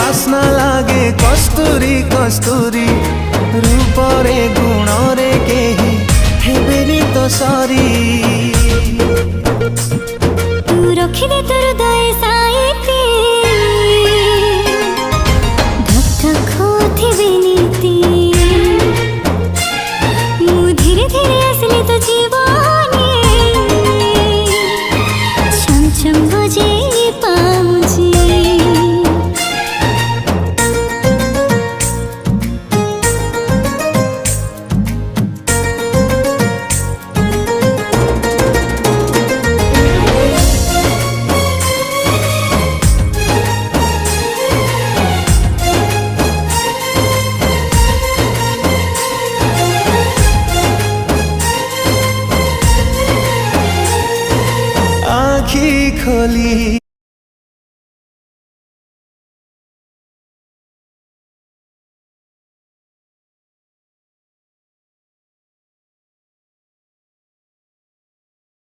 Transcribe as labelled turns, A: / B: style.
A: बास्ना लागे कस्तूरी कस्तूरी रूपरे गुणरे केही हेबेनी तो सरी
B: तू रखिदे तोर हृदय साइती धक धक होथिबे नीति मु धीरे धीरे आसली तो जीवने छम छम बजे पाउची
A: आखी खोली